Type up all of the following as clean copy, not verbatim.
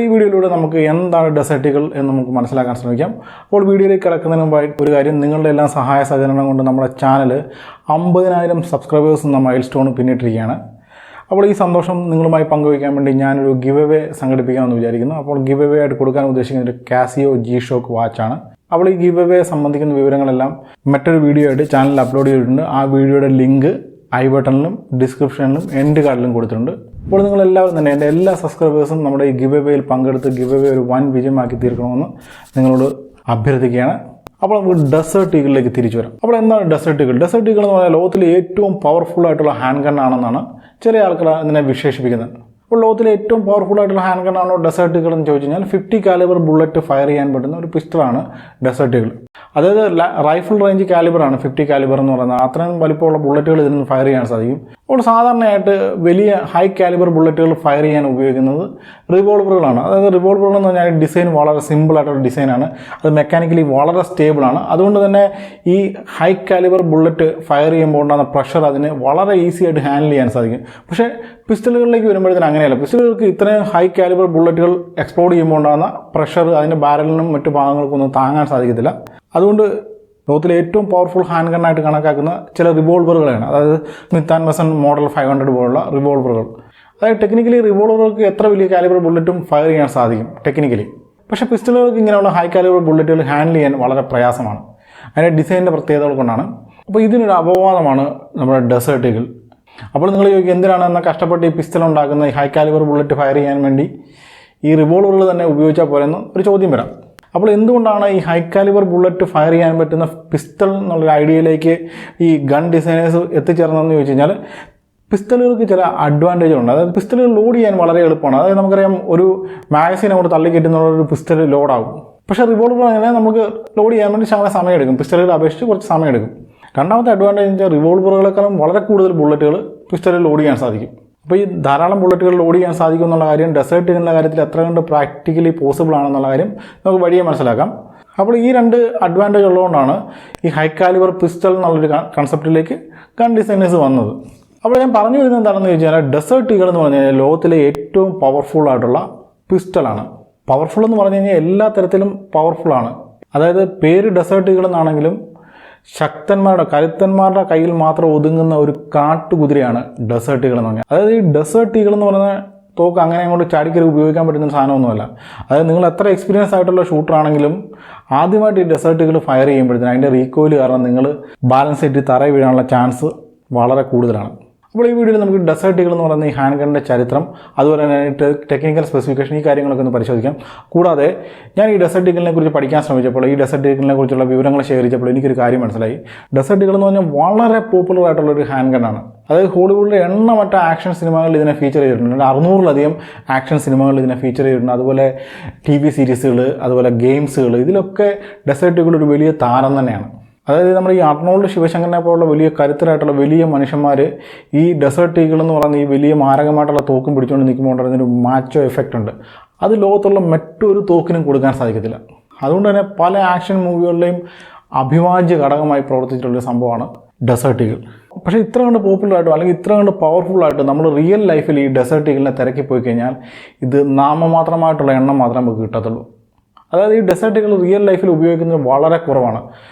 ഈ വീഡിയോയിലൂടെ നമുക്ക് എന്താണ് ഡെസേർട്ടുകൾ എന്ന് നമുക്ക് മനസ്സിലാക്കാൻ ശ്രമിക്കാം. അപ്പോൾ വീഡിയോയിലേക്ക് കിടക്കുന്നതിന് മുമ്പായി ഒരു കാര്യം, നിങ്ങളുടെ എല്ലാം സഹായ സഹകരണം കൊണ്ട് നമ്മുടെ ചാനൽ 50,000 സബ്സ്ക്രൈബേഴ്സ് എന്ന മൈൽ സ്റ്റോൺ പിന്നിട്ടിരിക്കുകയാണ്. അപ്പോൾ ഈ സന്തോഷം നിങ്ങളുമായി പങ്കുവയ്ക്കാൻ വേണ്ടി ഞാനൊരു ഗിവ് അവേ സംഘടിപ്പിക്കാമെന്ന് വിചാരിക്കുന്നു. അപ്പോൾ ഗിവ് അവേ ആയിട്ട് കൊടുക്കാൻ ഉദ്ദേശിക്കുന്ന ഒരു കാസിയോ G-Shock വാച്ചാണ്. അപ്പോൾ ഈ ഗിവ് അവേ സംബന്ധിക്കുന്ന വിവരങ്ങളെല്ലാം മറ്റൊരു വീഡിയോ ആയിട്ട് ചാനലിൽ അപ്ലോഡ് ചെയ്തിട്ടുണ്ട്. ആ വീഡിയോയുടെ ലിങ്ക് ഐ ബട്ടണിലും ഡിസ്ക്രിപ്ഷനിലും എൻഡ് കാർഡിലും കൊടുത്തിട്ടുണ്ട്. അപ്പോൾ നിങ്ങളെല്ലാവരും തന്നെ എൻ്റെ എല്ലാ സബ്സ്ക്രൈബേഴ്സും നമ്മുടെ ഈ ഗിവ് അവേയിൽ പങ്കെടുത്ത് ഗിവ് അവേ ഒരു വൻ വിജയമാക്കി തീർക്കണമെന്ന് നിങ്ങളോട് അഭ്യർത്ഥിക്കുകയാണ്. അപ്പോൾ നമുക്ക് ഡെസേർട്ട് ഈഗിളിലേക്ക് തിരിച്ചു വരാം. അപ്പോൾ എന്താണ് ഡെസേർട്ട് ഈഗിൾ? ഡെസേർട്ട് ഈഗിൾ എന്ന് പറഞ്ഞാൽ ലോകത്തിലെ ഏറ്റവും പവർഫുൾ ആയിട്ടുള്ള ഹാൻഡ് ഗൺ ആണെന്നാണ് ചില ആൾക്കാർ ഇതിനെ വിശേഷിപ്പിക്കുന്നത്. അപ്പോൾ ലോകത്തിലെ ഏറ്റവും പവർഫുൾ ആയിട്ടുള്ള ഹാൻഡ് ഗൺ ആണോ ഡെസേർട്ട് ഈഗിൾ എന്ന് ചോദിച്ചു കഴിഞ്ഞാൽ 50 കാലിബർ ബുള്ളറ്റ് ഫയർ ചെയ്യാൻ പറ്റുന്ന ഒരു പിസ്റ്റളാണ് ഡെസേർട്ട് ഈഗിൾ. അതായത് റൈഫിൾ റേഞ്ച് കാലിബറാണ് 50 കാലിബർ എന്ന് പറയുന്നത്. അത്രയും വലിപ്പമുള്ള ബുള്ളറ്റുകൾ ഇതിൽ നിന്ന് ഫയർ ചെയ്യാൻ സാധിക്കും. അപ്പോൾ സാധാരണയായിട്ട് വലിയ ഹൈ കാലിബർ ബുള്ളറ്റുകൾ ഫയർ ചെയ്യാൻ ഉപയോഗിക്കുന്നത് റിവോൾവറുകളാണ്. അതായത് റിവോൾവറുകൾ എന്ന് പറഞ്ഞാൽ ഡിസൈൻ വളരെ സിമ്പിളായിട്ടുള്ള ഡിസൈനാണ്. അത് മെക്കാനിക്കലി വളരെ സ്റ്റേബിളാണ്. അതുകൊണ്ട് തന്നെ ഈ ഹൈ കാലിബർ ബുള്ളറ്റ് ഫയർ ചെയ്യുമ്പോൾ ഉണ്ടാകുന്ന പ്രഷർ അതിന് വളരെ ഈസി ആയിട്ട് ഹാൻഡിൽ ചെയ്യാൻ സാധിക്കും. പക്ഷേ പിസ്റ്റളുകളിലേക്ക് വരുമ്പോഴത്തേന് അങ്ങനെയല്ല. പിസ്റ്റളുകൾക്ക് ഇത്രയും ഹൈ കാലിബർ ബുള്ളറ്റുകൾ എക്സ്പ്ലോഡ് ചെയ്യുമ്പോൾ ഉണ്ടാകുന്ന പ്രഷർ അതിൻ്റെ ബാരലിനും മറ്റു ഭാഗങ്ങൾക്കൊന്നും താങ്ങാൻ സാധിക്കത്തില്ല. അതുകൊണ്ട് ലോകത്തിലെ ഏറ്റവും പവർഫുൾ ഹാൻഡ് ഗണ്ണായിട്ട് കണക്കാക്കുന്ന ചില റിവോൾവറുകളാണ്. അതായത് സ്മിത്ത് ആൻഡ് വെസൺ മോഡൽ 500 പോലുള്ള റിവോൾവറുകൾ. അതായത് ടെക്നിക്കലി റിവോൾവറുകൾക്ക് എത്ര വലിയ കാലിബർ ബുള്ളറ്റും ഫയർ ചെയ്യാൻ സാധിക്കും ടെക്നിക്കലി. പക്ഷേ പിസ്റ്റളുകൾക്ക് ഇങ്ങനെയുള്ള ഹൈ കാലിബർ ബുള്ളറ്റുകൾ ഹാൻഡിൽ ചെയ്യാൻ വളരെ പ്രയാസമാണ്. അതിൻ്റെ ഡിസൈനിൻ്റെ പ്രത്യേകതകൾ കൊണ്ടാണ്. അപ്പോൾ ഇതിനൊരു അപവാദമാണ് നമ്മുടെ ഡെസേർട്ട് ഈഗിൾ. അപ്പോൾ നിങ്ങൾ ചോദിക്കും, എന്തിനാണ് എന്നാൽ കഷ്ടപ്പെട്ട് ഈ പിസ്റ്റൾ ഉണ്ടാക്കുന്ന ഈ ഹൈ കാലിബർ ബുള്ളറ്റ് ഫയർ ചെയ്യാൻ വേണ്ടി ഈ റിവോൾവറുകൾ തന്നെ ഉപയോഗിച്ചാൽ പോലെന്ന് ഒരു ചോദ്യം വരാം. അപ്പോൾ എന്തുകൊണ്ടാണ് ഈ ഹൈ കാലിബർ ബുള്ളറ്റ് ഫയർ ചെയ്യാൻ പറ്റുന്ന പിസ്റ്റൾ എന്നുള്ളൊരു ഐഡിയയിലേക്ക് ഈ ഗൺ ഡിസൈനേഴ്സ് എത്തിച്ചേർന്നതെന്ന് ചോദിച്ചു കഴിഞ്ഞാൽ, പിസ്റ്റളുകൾക്ക് ചില അഡ്വാൻറ്റേജുണ്ട്. അതായത് പിസ്റ്റളുകൾ ലോഡ് ചെയ്യാൻ വളരെ എളുപ്പമാണ്. അതായത് നമുക്കറിയാം, ഒരു മാഗസീൻ അങ്ങോട്ട് തള്ളിക്കറ്റുന്നുള്ളൊരു പിസ്റ്റൾ ലോഡാകും. പക്ഷേ റിവോൾവർ അങ്ങനെ നമുക്ക് ലോഡ് ചെയ്യാൻ വേണ്ടി ശകലം സമയമെടുക്കും. പിസ്റ്റളുകൾ അപേക്ഷിച്ച് കുറച്ച് സമയമെടുക്കും. രണ്ടാമത്തെ അഡ്വാൻറ്റേജ് വെച്ചാൽ റിവോൾവറുകളെക്കാളും വളരെ കൂടുതൽ ബുള്ളറ്റുകൾ പിസ്റ്റളിൽ ലോഡ് ചെയ്യാൻ സാധിക്കും. അപ്പോൾ ഈ ധാരാളം ബുള്ളറ്റുകൾ ലോഡ് ചെയ്യാൻ സാധിക്കും എന്നുള്ള കാര്യം ഡെസേർട്ട് ഈഗിളിൻ്റെ കാര്യത്തിൽ എത്ര കണ്ട് പ്രാക്ടിക്കലി പോസിബിൾ ആണെന്നുള്ള കാര്യം നമുക്ക് വഴിയെ മനസ്സിലാക്കാം. അപ്പോൾ ഈ രണ്ട് അഡ്വാൻറ്റേജ് ഉള്ളതുകൊണ്ടാണ് ഈ ഹൈ കാലിബർ പിസ്റ്റൾ എന്നുള്ളൊരു കൺസെപ്റ്റിലേക്ക് ഗൺ ഡിസൈനേഴ്സ് വന്നത്. അപ്പോൾ ഞാൻ പറഞ്ഞു വരുന്നത് എന്താണെന്ന് ചോദിച്ചാൽ, ഡെസേർട്ട് ഈഗിൾ എന്ന് പറഞ്ഞു കഴിഞ്ഞാൽ ലോകത്തിലെ ഏറ്റവും പവർഫുൾ ആയിട്ടുള്ള പിസ്റ്റളാണ്. പവർഫുൾ എന്ന് പറഞ്ഞു കഴിഞ്ഞാൽ എല്ലാ തരത്തിലും പവർഫുള്ളാണ്. അതായത് പേര് ഡെസേർട്ട് ഈഗിൾ എന്നാണെങ്കിലും കരുത്തന്മാരുടെ കയ്യിൽ മാത്രം ഒതുങ്ങുന്ന ഒരു കാട്ടുകുതിരയാണ് ഡെസേർട്ട് ഈഗിൾ എന്ന് പറഞ്ഞാൽ. അതായത് ഈ ഡെസേർട്ട് ഈഗിൾ എന്ന് പറയുന്ന തോക്ക് അങ്ങനെ അങ്ങോട്ട് ചാടിക്കറി ഉപയോഗിക്കാൻ പറ്റുന്ന സാധനമൊന്നുമല്ല. അതായത് നിങ്ങൾ എത്ര എക്സ്പീരിയൻസ് ആയിട്ടുള്ള ഷൂട്ടർ ആണെങ്കിലും ആദ്യമായിട്ട് ഈ ഡെസേർട്ട് ഈഗിൾ ഫയർ ചെയ്യുമ്പോഴത്തേന് അതിൻ്റെ റീകോയിൽ കാരണം നിങ്ങൾ ബാലൻസ് ചെയ്ത് തറയിൽ വീഴാനുള്ള ചാൻസ് വളരെ കൂടുതലാണ്. അപ്പോൾ ഈ വീഡിയോയിൽ നമുക്ക് ഡെസേർട്ട് ഈഗിൾ എന്ന് പറയുന്ന ഈ ഹാൻഡ് ഗണ്ണിൻ്റെ ചരിത്രം, അതുപോലെ തന്നെ ടെക്നിക്കൽ സ്പെസിഫിക്കേഷൻ, ഈ കാര്യങ്ങളൊക്കെ ഒന്ന് പരിശോധിക്കാം. കൂടാതെ ഞാൻ ഈ ഡെസേർട്ട് ഈഗിളിനെ കുറിച്ച് പഠിക്കാൻ ശ്രമിച്ചപ്പോൾ, ഈ ഡെസേർട്ട് ഈഗിളിനെ കുറിച്ചുള്ള വിവരങ്ങൾ ശേഖരിച്ചപ്പോൾ എനിക്കൊരു കാര്യം മനസ്സിലായി. ഡെസേർട്ട് ഈഗിൾ എന്ന് പറഞ്ഞാൽ വളരെ പോപ്പുലർ ആയിട്ടുള്ളൊരു ഹാൻഡ് ഗണ്ണാണ്. അതായത് ഹോളിവുഡിലെ എണ്ണമറ്റ ആക്ഷൻ സിനിമകളിൽ ഇതിനെ ഫീച്ചർ ചെയ്തിട്ടുണ്ട്. 600-ലധികം ആക്ഷൻ സിനിമകളിൽ ഇതിനെ ഫീച്ചർ ചെയ്തിട്ടുണ്ട്. അതുപോലെ TV സീരീസുകൾ, അതുപോലെ ഗെയിംസുകൾ, ഇതിലൊക്കെ ഡെസേർട്ട് ഈഗിൾ ഒരു വലിയ താരം തന്നെയാണ്. അതായത് നമ്മുടെ ഈ അർണോൾഡ് ശിവശങ്കറിനെ പോലുള്ള വലിയ കരുത്തരായിട്ടുള്ള വലിയ മനുഷ്യന്മാർ ഈ ഡെസേർട്ട് ഈഗിൾ എന്ന് പറയുന്ന ഈ വലിയ മാരകമായിട്ടുള്ള തോക്കും പിടിച്ചുകൊണ്ട് നിൽക്കുമ്പോൾ അതിനൊരു മാച്ചോ എഫക്റ്റ് ഉണ്ട്. അത് ലോകത്തുള്ള മറ്റൊരു തോക്കിനും കൊടുക്കാൻ സാധിക്കത്തില്ല. അതുകൊണ്ട് തന്നെ പല ആക്ഷൻ മൂവികളുടെയും അഭിവാജ്യ ഘടകമായി പ്രവർത്തിച്ചിട്ടുള്ളൊരു സംഭവമാണ് ഡെസേർട്ട് ഈഗിൾ. പക്ഷേ ഇത്ര കണ്ട് പോപ്പുലറായിട്ടും അല്ലെങ്കിൽ ഇത്ര കണ്ട് പവർഫുള്ളായിട്ട് നമ്മൾ റിയൽ ലൈഫിൽ ഈ ഡെസേർട്ട് ഈഗിളിനെ തിരക്കി പോയി കഴിഞ്ഞാൽ ഇത് നാമമാത്രമായിട്ടുള്ള എണ്ണം മാത്രമേ നമുക്ക് കിട്ടത്തുള്ളൂ. അതായത് ഈ ഡെസേർട്ട് ഈഗിൾ റിയൽ ലൈഫിൽ ഉപയോഗിക്കുന്നത് വളരെ കുറവാണ്.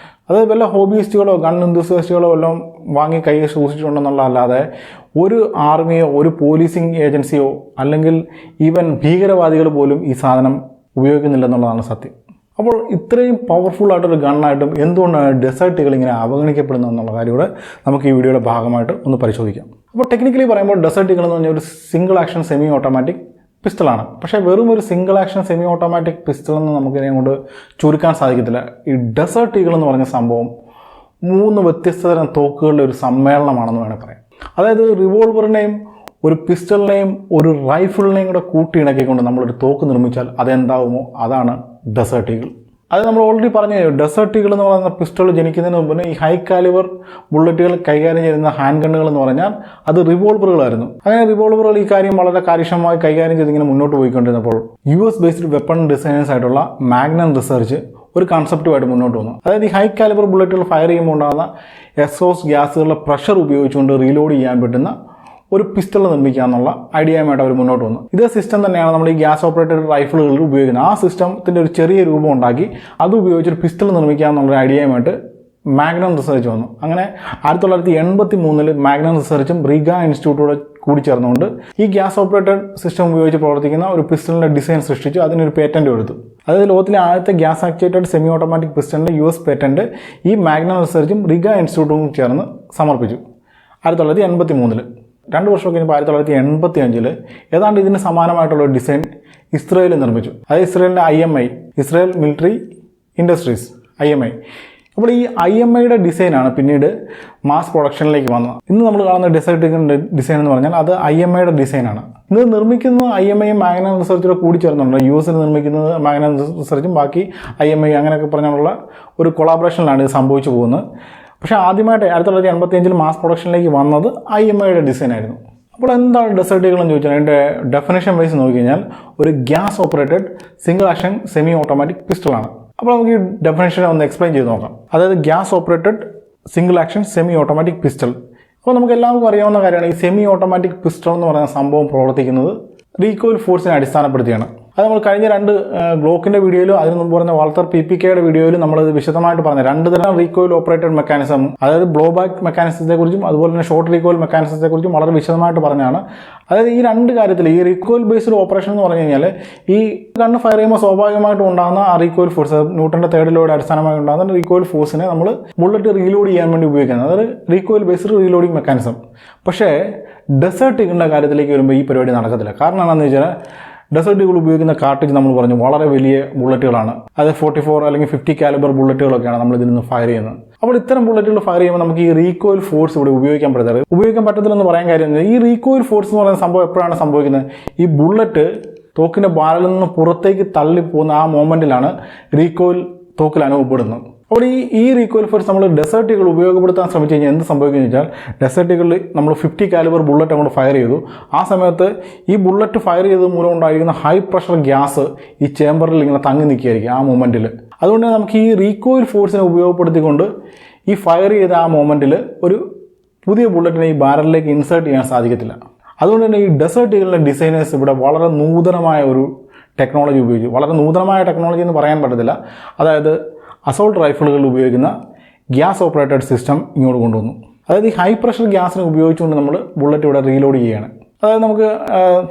അതായത് വല്ല ഹോബിയിസ്റ്റുകളോ ഗൺ എന്തൂസിയാസ്റ്റുകളോ എല്ലാം വാങ്ങി കൈ സൂക്ഷിച്ചിട്ടുണ്ടെന്നുള്ളതല്ലാതെ ഒരു ആർമിയോ ഒരു പോലീസിങ് ഏജൻസിയോ അല്ലെങ്കിൽ ഈവൻ ഭീകരവാദികൾ പോലും ഈ സാധനം ഉപയോഗിക്കുന്നില്ലെന്നുള്ളതാണ് സത്യം. അപ്പോൾ ഇത്രയും പവർഫുള്ളായിട്ടൊരു ഗണ്ണായിട്ടും എന്തുകൊണ്ടാണ് ഡെസേർട്ട് ഈഗിൾ ഇങ്ങനെ അവഗണിക്കപ്പെടുന്നത് എന്നുള്ള കാര്യം കൂടെ നമുക്ക് ഈ വീഡിയോയുടെ ഭാഗമായിട്ട് ഒന്ന് പരിശോധിക്കാം. അപ്പോൾ ടെക്നിക്കലി പറയുമ്പോൾ ഡെസേർട്ട് ഈഗിൾ എന്ന് പറഞ്ഞാൽ ഒരു സിംഗിൾ ആക്ഷൻ സെമി ഓട്ടോമാറ്റിക് പിസ്റ്റളാണ്. പക്ഷേ വെറും ഒരു സിംഗിൾ ആക്ഷൻ സെമി ഓട്ടോമാറ്റിക് പിസ്റ്റളെന്ന് നമുക്കിതിനെ കൊണ്ട് ചുരുക്കാൻ സാധിക്കത്തില്ല. ഈ ഡെസേർട്ട് ഈഗിൾ എന്ന് പറഞ്ഞ സംഭവം 3 വ്യത്യസ്ത തരം തോക്കുകളുടെ ഒരു സമ്മേളനമാണെന്ന് വേണമെങ്കിൽ പറയാം. അതായത് റിവോൾവറിനെയും ഒരു പിസ്റ്റളിനെയും ഒരു റൈഫിളിനെയും കൂടെ കൂട്ടിയിണക്കിക്കൊണ്ട് നമ്മളൊരു തോക്ക് നിർമ്മിച്ചാൽ അതെന്താവുമോ അതാണ് ഡെസേർട്ട് ഈഗിൾ. അത് നമ്മൾ ഓൾറെഡി പറഞ്ഞു. ഡെസേർട്ട് ഈഗിൾ എന്ന് പറയുന്ന പിസ്റ്റൾ ജനിക്കുന്നതിന് മുമ്പ് ഈ ഹൈ കാലിബർ ബുള്ളറ്റുകൾ കൈകാര്യം ചെയ്യുന്ന ഹാൻഡ് ഗണ്ണുകൾ എന്ന് പറഞ്ഞാൽ അത് റിവോൾവറുകളായിരുന്നു. അങ്ങനെ റിവോൾവറുകൾ ഈ കാര്യം വളരെ കാര്യക്ഷമമായി കൈകാര്യം ചെയ്തിങ്ങനെ മുന്നോട്ട് പോയിക്കൊണ്ടിരുന്നപ്പോൾ US ബേസ്ഡ് വെപ്പൺ ഡിസൈനേഴ്സ് ആയിട്ടുള്ള മാഗ്നം റിസർച്ച് ഒരു കൺസെപ്റ്റുമായിട്ട് മുന്നോട്ട് വന്നു. അതായത് ഈ ഹൈ കാലിബർ ബുള്ളറ്റുകൾ ഫയർ ചെയ്യുമ്പോൾ ഉണ്ടാകുന്ന എക്സോസ്റ്റ് ഗ്യാസുകളുടെ പ്രഷർ ഉപയോഗിച്ചുകൊണ്ട് റീലോഡ് ചെയ്യാൻ പറ്റുന്ന ഒരു പിസ്റ്റൾ നിർമ്മിക്കുക എന്നുള്ള ഐഡിയയുമായിട്ട് അവർ മുന്നോട്ട് വന്നു. ഇതേ സിസ്റ്റം തന്നെയാണ് നമ്മൾ ഈ ഗ്യാസ് ഓപ്പറേറ്റഡ് റൈഫിളുകളിൽ ഉപയോഗിക്കുന്നത്. ആ സിസ്റ്റത്തിൻ്റെ ഒരു ചെറിയ രൂപം ഉണ്ടാക്കി അത് ഉപയോഗിച്ചൊരു പിസ്റ്റൾ നിർമ്മിക്കുക എന്നുള്ള ഐഡിയയുമായിട്ട് മാഗ്നം റിസർച്ച് വന്നു. അങ്ങനെ 1983 മാഗ്നം റിസർച്ചും റിഗ ഇൻസ്റ്റിറ്റ്യൂട്ടോടെ കൂടിച്ചേർന്നുകൊണ്ട് ഈ ഗ്യാസ് ഓപ്പറേറ്റഡ് സിസ്റ്റം ഉപയോഗിച്ച് പ്രവർത്തിക്കുന്ന ഒരു പിസ്റ്റളിൻ്റെ ഡിസൈൻ സൃഷ്ടിച്ചു. അതിനൊരു പേറ്റന്റ് കൊടുത്തു. അതായത് ലോകത്തിലെ ആദ്യത്തെ ഗ്യാസ് ആക്ച്വേറ്റഡ് സെമി ഓട്ടോമാറ്റിക് പിസ്റ്റളിൻ്റെ US പേറ്റന്റ് ഈ മാഗ്നം റിസർച്ചും റിഗ ഇൻസ്റ്റിറ്റ്യൂട്ടും ചേർന്ന് സമർപ്പിച്ചു 1983. 2 വർഷം കഴിഞ്ഞപ്പോൾ 1985 ഏതാണ്ട് ഇതിന് സമാനമായിട്ടുള്ള ഒരു ഡിസൈൻ ഇസ്രയേൽ നിർമ്മിച്ചു. അതായത് ഇസ്രയേലിൻ്റെ IMI, Israel military industries IMI. അപ്പോൾ ഈ IMIയുടെ ഡിസൈനാണ് പിന്നീട് മാസ് പ്രൊഡക്ഷനിലേക്ക് വന്നത്. ഇന്ന് നമ്മൾ കാണുന്ന ഡെസേർട്ട് ഈഗിളിൻ്റെ ഡിസൈൻ എന്ന് പറഞ്ഞാൽ അത് IMIയുടെ ഡിസൈനാണ്. ഇത് നിർമ്മിക്കുന്നത് IMIയും മാഗ്നം റിസർച്ചിലൂടെ കൂടി ചേർന്നുണ്ട്. US നിർമ്മിക്കുന്നത് മാഗ്നം റിസർച്ചും ബാക്കി IMI അങ്ങനെയൊക്കെ പറഞ്ഞുള്ള ഒരു കൊളാബറേഷനിലാണ് ഇത് സംഭവിച്ചു പോകുന്നത്. പക്ഷേ ആദ്യമായിട്ട് 1985 മാസ് പ്രൊഡക്ഷനിലേക്ക് വന്നത് IMIയുടെ ഡിസൈനായിരുന്നു. അപ്പോൾ എന്താണ് ഡെസേർട്ട് ഈഗിൾ എന്ന് ചോദിച്ചാൽ അതിൻ്റെ ഡെഫിനേഷൻ വൈസ് നോക്കിക്കഴിഞ്ഞാൽ ഒരു gas operated single action semi automatic പിസ്റ്റളാണ്. അപ്പോൾ നമുക്ക് ഈ ഡെഫിനേഷനെ ഒന്ന് എക്സ്പ്ലെയിൻ ചെയ്ത് നോക്കാം. അതായത് gas operated single action semi automatic pistol. അപ്പോൾ നമുക്ക് എല്ലാവർക്കും അറിയാവുന്ന കാര്യമാണ് ഈ സെമി ഓട്ടോമാറ്റിക് പിസ്റ്റൾ എന്ന് പറയുന്ന സംഭവം പ്രവർത്തിക്കുന്നത് റീകോയിൽ ഫോഴ്സിനെ അടിസ്ഥാനപ്പെടുത്തിയാണ്. അത് നമ്മൾ കഴിഞ്ഞ 2 ഗ്ലോക്കിൻ്റെ വീഡിയോയിലും അതിന് മുമ്പ് പറഞ്ഞ വാൾട്ടർ PPKയുടെ വീഡിയോയിലും നമ്മളത് വിശദമായിട്ട് പറഞ്ഞു. 2 തരം റീകോയിൽ ഓപ്പറേറ്റഡ് മെക്കാനിസം, അതായത് ബ്ലോ ബാക്ക് മെക്കാനിസത്തെക്കുറിച്ചും അതുപോലെ തന്നെ ഷോർട്ട് റീകോയിൽ മെക്കാനിസത്തെക്കുറിച്ചും വളരെ വിശദമായിട്ട് പറഞ്ഞാണ്. അതായത് ഈ 2 കാര്യത്തിൽ ഈ റീകോയിൽ ബേസ്ഡ് ഓപ്പറേഷൻ എന്ന് പറഞ്ഞു കഴിഞ്ഞാൽ ഈ ഗണ്ണ് ഫയർ ചെയ്യുമ്പോൾ സ്വാഭാവികമായിട്ടും ഉണ്ടാകുന്ന ആ റീകോയിൽ ഫോഴ്സ്, ന്യൂട്ടൻ്റെ തേർഡ് ലോയുടെ അടിസ്ഥാനമായി ഉണ്ടാകുന്ന റീകോയിൽ ഫോഴ്സിനെ നമ്മൾ ബുള്ളറ്റ് റീലോഡ് ചെയ്യാൻ വേണ്ടി ഉപയോഗിക്കുന്നത്. അതായത് റീകോയിൽ ബേസ്ഡ് റീലോഡിംഗ് മെക്കാനിസം. പക്ഷേ ഡെസേർട്ട് ഈഗിളിൻ്റെ കാര്യത്തിലേക്ക് വരുമ്പോൾ ഈ പരിപാടി നടക്കത്തില്ല. കാരണം എന്താണെന്ന് വെച്ചാൽ ഡെസേർട്ട് ഈഗിൾ ഉപയോഗിക്കുന്ന കാർട്ടേജ് നമ്മൾ പറഞ്ഞു വളരെ വലിയ ബുള്ളറ്റുകളാണ്. അത് 44 അല്ലെങ്കിൽ 50 കാലിബർ ബുള്ളറ്റുകളൊക്കെയാണ് നമ്മൾ ഇതിൽ നിന്ന് ഫയർ ചെയ്യുന്നത്. അപ്പോൾ ഇത്തരം ബുള്ളറ്റുകൾ ഫയർ ചെയ്യുമ്പോൾ നമുക്ക് ഈ റീകോയിൽ ഫോഴ്സ് ഇവിടെ ഉപയോഗിക്കാൻ പറ്റത്തില്ലെന്ന് പറയാൻ കാര്യം ഈ റീകോയിൽ ഫോഴ്സ് എന്ന് പറയുന്ന സംഭവം എപ്പോഴാണ് സംഭവിക്കുന്നത്? ഈ ബുള്ളറ്റ് തോക്കിൻ്റെ ബാലിൽ നിന്ന് പുറത്തേക്ക് തള്ളിപ്പോകുന്ന ആ മൊമെൻറ്റിലാണ് റീകോയിൽ തോക്കിൽ അനുഭവപ്പെടുന്നത്. അപ്പോൾ ഈ റീകോയിൽ ഫോഴ്സ് നമ്മൾ ഡെസേർട്ട് ഈഗിൾ ഉപയോഗപ്പെടുത്താൻ ശ്രമിച്ചു കഴിഞ്ഞാൽ എന്ത് സംഭവിക്കുന്നത് വെച്ചാൽ ഡെസേർട്ട് ഈഗിളിൽ നമ്മൾ 50 കാലിബർ ബുള്ളറ്റ് അങ്ങോട്ട് ഫയർ ചെയ്തു. ആ സമയത്ത് ഈ ബുള്ളറ്റ് ഫയർ ചെയ്തത് മൂലം ഉണ്ടായിരിക്കുന്ന ഹൈ പ്രഷർ ഗ്യാസ് ഈ ചേമ്പറിൽ ഇങ്ങനെ തങ്ങി നിൽക്കുകയായിരിക്കും ആ മൊമെൻറ്റിൽ. അതുകൊണ്ട് നമുക്ക് ഈ റീകോയിൽ ഫോഴ്സിനെ ഉപയോഗപ്പെടുത്തിക്കൊണ്ട് ഈ ഫയർ ചെയ്ത ആ മൊമെൻറ്റിൽ ഒരു പുതിയ ബുള്ളറ്റിനെ ഈ ബാരലിലേക്ക് ഇൻസേർട്ട് ചെയ്യാൻ സാധിക്കത്തില്ല. അതുകൊണ്ട് തന്നെ ഈ ഡെസേർട്ട് ഈഗിളിൻ്റെ ഡിസൈനേഴ്സ് ഇവിടെ വളരെ നൂതനമായ ഒരു ടെക്നോളജി ഉപയോഗിച്ചു. വളരെ നൂതനമായ ടെക്നോളജി എന്ന് പറയാൻ പറ്റത്തില്ല. അതായത് അസോൾട്ട് റൈഫിളുകളിൽ ഉപയോഗിക്കുന്ന ഗ്യാസ് ഓപ്പറേറ്റഡ് സിസ്റ്റം ഇങ്ങോട്ട് കൊണ്ടുവന്നു. അതായത് ഈ ഹൈ പ്രഷർ ഗ്യാസിനെ ഉപയോഗിച്ചുകൊണ്ട് നമ്മൾ ബുള്ളറ്റ് ഇവിടെ റീലോഡ് ചെയ്യുകയാണ്. അതായത് നമുക്ക്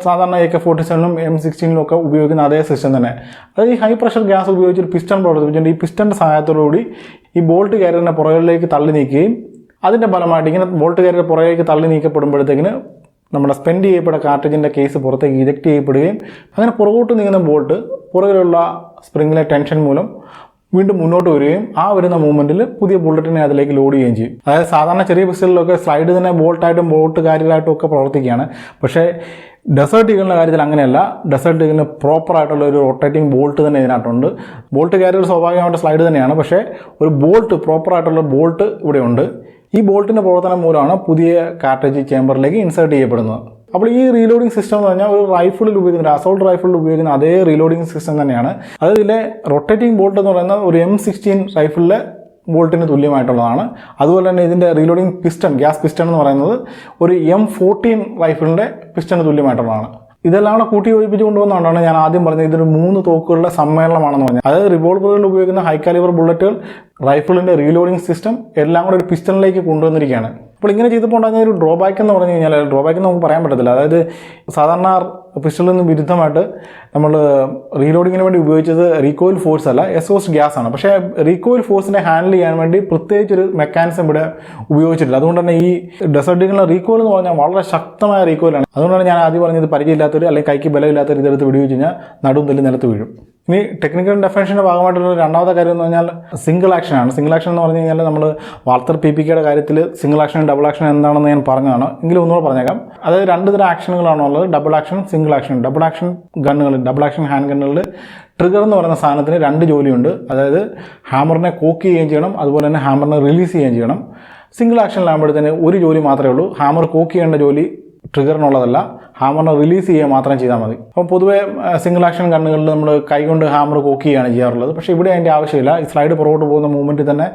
സാധാരണ AK-47 M16 ഒക്കെ ഉപയോഗിക്കുന്ന അതേ സിസ്റ്റം തന്നെ. അതായത് ഈ ഹൈ പ്രഷർ ഗ്യാസ് ഉപയോഗിച്ചൊരു പിസ്റ്റൺ പ്രവർത്തിപ്പിച്ചിട്ടുണ്ട്. ഈ പിസ്റ്റൻ്റെ സഹായത്തോടുകൂടി ഈ ബോൾട്ട് കാരിയറിനെ പുറകിലേക്ക് തള്ളി നീക്കുകയും അതിൻ്റെ ഫലമായിട്ട് ഇങ്ങനെ ബോൾട്ട് കാരിയർ പുറകിലേക്ക് തള്ളി നീക്കപ്പെടുമ്പോഴത്തേക്കിന് നമ്മുടെ സ്പെൻഡ് ചെയ്യപ്പെട്ട കാർട്ടേജിൻ്റെ കേസ് പുറത്തേക്ക് ഇജക്റ്റ് ചെയ്യപ്പെടുകയും അങ്ങനെ പുറകോട്ട് നീങ്ങുന്ന ബോൾട്ട് പുറകിലുള്ള സ്പ്രിങ്ങിലെ ടെൻഷൻ മൂലം വീണ്ടും മുന്നോട്ട് വരികയും ആ വരുന്ന മൂവ്മെൻറ്റിൽ പുതിയ ബുള്ളറ്റിനെ അതിലേക്ക് ലോഡ് ചെയ്യുകയും ചെയ്യും. അതായത് സാധാരണ ചെറിയ പിസ്റ്റലിലൊക്കെ സ്ലൈഡ് തന്നെ ബോൾട്ടായിട്ടും ബോൾട്ട് കാരിയറായിട്ടും ഒക്കെ പ്രവർത്തിക്കുകയാണ്. പക്ഷേ ഡെസേർട്ട് ഈഗിളിൻ്റെ കാര്യത്തിൽ അങ്ങനെയല്ല. ഡെസേർട്ട് ഈഗിളിന് പ്രോപ്പറായിട്ടുള്ള ഒരു റൊട്ടേറ്റിംഗ് ബോൾട്ട് തന്നെ ഇതിനകത്തുണ്ട്. ബോൾട്ട് കാരിയർ സ്വാഭാവികമായിട്ട് സ്ലൈഡ് തന്നെയാണ്. പക്ഷേ ഒരു ബോൾട്ട് പ്രോപ്പറായിട്ടുള്ള ബോൾട്ട് ഇവിടെയുണ്ട്. ഈ ബോൾട്ടിൻ്റെ പ്രവർത്തനം മൂലമാണ് പുതിയ കാർട്ടേജ് ചേമ്പറിലേക്ക് ഇൻസേർട്ട് ചെയ്യപ്പെടുന്നത്. അപ്പോൾ ഈ റീലോഡിംഗ് സിസ്റ്റം എന്ന് പറഞ്ഞാൽ ഒരു റൈഫിളിൽ ഉപയോഗിക്കുന്ന അസോൾട്ട് റൈഫിളിൽ ഉപയോഗിക്കുന്ന അതേ റീലോഡിംഗ് സിസ്റ്റം തന്നെയാണ്. അതായത് ഇതിലെ റൊട്ടേറ്റിംഗ് ബോൾട്ട് എന്ന് പറയുന്നത് ഒരു M16 റൈഫിളിലെ ബോൾട്ടിന് തുല്യമായിട്ടുള്ളതാണ്. അതുപോലെ തന്നെ ഇതിൻ്റെ റീലോഡിംഗ് പിസ്റ്റൺ, ഗ്യാസ് പിസ്റ്റൺ എന്ന് പറയുന്നത് ഒരു M14 റൈഫിളിൻ്റെ പിസ്റ്റണിന് തുല്യമായിട്ടുള്ളതാണ്. ഇതെല്ലാം കൂടെ കൂട്ടി യോജിപ്പിച്ച് കൊണ്ടുവന്നുകൊണ്ടാണ് ഞാൻ ആദ്യം പറഞ്ഞത് ഇതൊരു 3 തോക്കുകളുടെ സമ്മേളനമാണെന്ന് പറഞ്ഞത്. അതായത് റിവോൾവറുകളിൽ ഉപയോഗിക്കുന്ന ഹൈ കാലിബർ ബുള്ളറ്റുകൾ, റൈഫിളിൻ്റെ റീലോഡിംഗ് സിസ്റ്റം എല്ലാം കൂടെ ഒരു പിസ്റ്റണിലേക്ക് കൊണ്ടുവന്നിരിക്കുകയാണ്. അപ്പോൾ ഇങ്ങനെ ചെയ്തപ്പോൾ ഉണ്ടാകുന്ന ഒരു ഡ്രോബാക്ക് എന്ന് പറഞ്ഞു കഴിഞ്ഞാൽ ഡ്രോബാക്ക് എന്ന് നമുക്ക് പറയാൻ പറ്റത്തില്ല. അതായത് സാധാരണ പിസ്റ്റളിൽ നിന്ന് വിരുദ്ധമായിട്ട് നമ്മൾ റീലോഡിങ്ങിന് വേണ്ടി ഉപയോഗിച്ചത് റീകോയിൽ ഫോഴ്സ് അല്ല, എക്സോസ്റ്റ് ഗ്യാസ് ആണ്. പക്ഷേ റീകോയിൽ ഫോഴ്സിനെ ഹാൻഡിൽ ചെയ്യാൻ വേണ്ടി പ്രത്യേകിച്ചൊരു മെക്കാനിസം ഇവിടെ ഉപയോഗിച്ചിട്ടില്ല. അതുകൊണ്ട് തന്നെ ഈ ഡെസേർട്ട് ഈഗിളിലെ റീകോയിൽ എന്ന് പറഞ്ഞാൽ വളരെ ശക്തമായ റീകോയിലാണ്. അതുകൊണ്ടാണ് ഞാൻ ആദ്യം പറഞ്ഞത് പരിചയമില്ലാത്തവർ അല്ലെങ്കിൽ കൈക്ക് ബലമില്ലാത്തവർ ഇതെടുത്ത് വെടിവെച്ച് കഴിഞ്ഞാൽ നടുവും തല്ലി നിലത്ത് വീഴും. ഇനി ടെക്നിക്കൽ ഡെഫിനേഷൻ്റെ ഭാഗമായിട്ടുള്ള രണ്ടാമത്തെ കാര്യം എന്ന് പറഞ്ഞാൽ സിംഗിൾ ആക്ഷനാണ്. സിംഗിൾ ആക്ഷൻ എന്ന് പറഞ്ഞു കഴിഞ്ഞാൽ നമ്മൾ വാൾട്ടർ PPKയുടെ കാര്യത്തിൽ സിംഗിൾ ആക്ഷൻ ഡബിൾ ആക്ഷൻ എന്താണെന്ന് ഞാൻ പറഞ്ഞതാണ്. എങ്കിലും ഒന്നുകൂടെ പറഞ്ഞേക്കാം. അതായത് 2 തരം ആക്ഷനുകളാണുള്ളത്, double action, single action. Double action ഗണ്ണുകൾ, ഡബിൾ ആക്ഷൻ ഹാൻഡ് ഗണ്ണുകളിൽ ട്രിഗർ എന്ന് പറയുന്ന സാധനത്തിന് 2 ജോലിയുണ്ട്. അതായത് ഹാമറിനെ കോക്ക് ചെയ്യുകയും ചെയ്യണം, അതുപോലെ തന്നെ ഹാമറിനെ റിലീസ് ചെയ്യുകയും ചെയ്യണം. സിംഗിൾ ആക്ഷനിലാകുമ്പോഴത്തേന് ഒരു ജോലി മാത്രമേ ഉള്ളൂ. ഹാമർ കോക്ക് ചെയ്യേണ്ട ജോലി ട്രിഗറിനുള്ളതല്ല, ഹാമറിനെ റിലീസ് ചെയ്യുക മാത്രം ചെയ്താൽ മതി. അപ്പോൾ പൊതുവേ സിംഗിൾ ആക്ഷൻ ഗണ്ണുകളിൽ നമ്മൾ കൈകൊണ്ട് ഹാമർ കോക്ക് ചെയ്യുകയാണ് ചെയ്യാറുള്ളത്. പക്ഷേ ഇവിടെ അതിൻ്റെ ആവശ്യമില്ല. ഈ സ്ലൈഡ് പുറകോട്ട് പോകുന്ന മൂവ്മെൻറ്റിൽ തന്നെ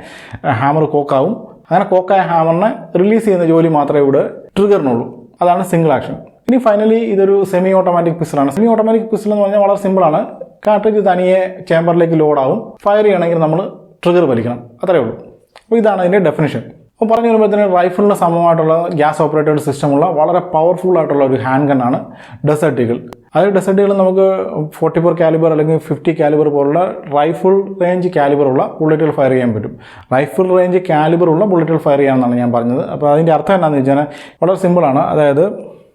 ഹാമർ കോക്കാവും. അങ്ങനെ കോക്കായ ഹാമറിനെ റിലീസ് ചെയ്യുന്ന ജോലി മാത്രമേ ഇവിടെ ട്രിഗറിനുള്ളൂ. അതാണ് സിംഗിൾ ആക്ഷൻ. ഇനി ഫൈനലി ഇതൊരു സെമി ഓട്ടോമാറ്റിക് പിസ്റ്റളാണ്. സെമി ഓട്ടോമാറ്റിക് പിസ്റ്റൾ എന്ന് പറഞ്ഞാൽ വളരെ സിമ്പിളാണ്. കാർട്രിഡ്ജ് തനിയെ ചേമ്പറിലേക്ക് ലോഡാവും. ഫയർ ചെയ്യണമെങ്കിൽ നമ്മൾ ട്രിഗർ വലിക്കണം, അത്രയേ ഉള്ളൂ. അപ്പോൾ ഇതാണ് അതിൻ്റെ ഡെഫിനിഷൻ. അപ്പോൾ പറഞ്ഞു വരുമ്പോഴത്തേന് റൈഫിളിന് സമമായിട്ടുള്ള ഗ്യാസ് ഓപ്പറേറ്റഡ് സിസ്റ്റമുള്ള വളരെ പവർഫുൾ ആയിട്ടുള്ള ഒരു ഹാൻഡ് ഗണ്ണാണ് ഡെസേർട്ട് ഈഗിൾ. അതായത് ഡെസേർട്ട് ഈഗിൾ നമുക്ക് 44 കാലിബർ അല്ലെങ്കിൽ 50 കാലിബർ പോലുള്ള റൈഫിൾ റേഞ്ച് കാലിബറുള്ള ബുള്ളറ്റുകൾ ഫയർ ചെയ്യാൻ പറ്റും. റൈഫിൾ റേഞ്ച് കാലിബറുള്ള ബുള്ളറ്റുകൾ ഫയർ ചെയ്യാമെന്നാണ് ഞാൻ പറഞ്ഞത്. അപ്പോൾ അതിൻ്റെ അർത്ഥം എന്താണെന്ന് വെച്ചാൽ വളരെ സിമ്പിളാണ്. അതായത്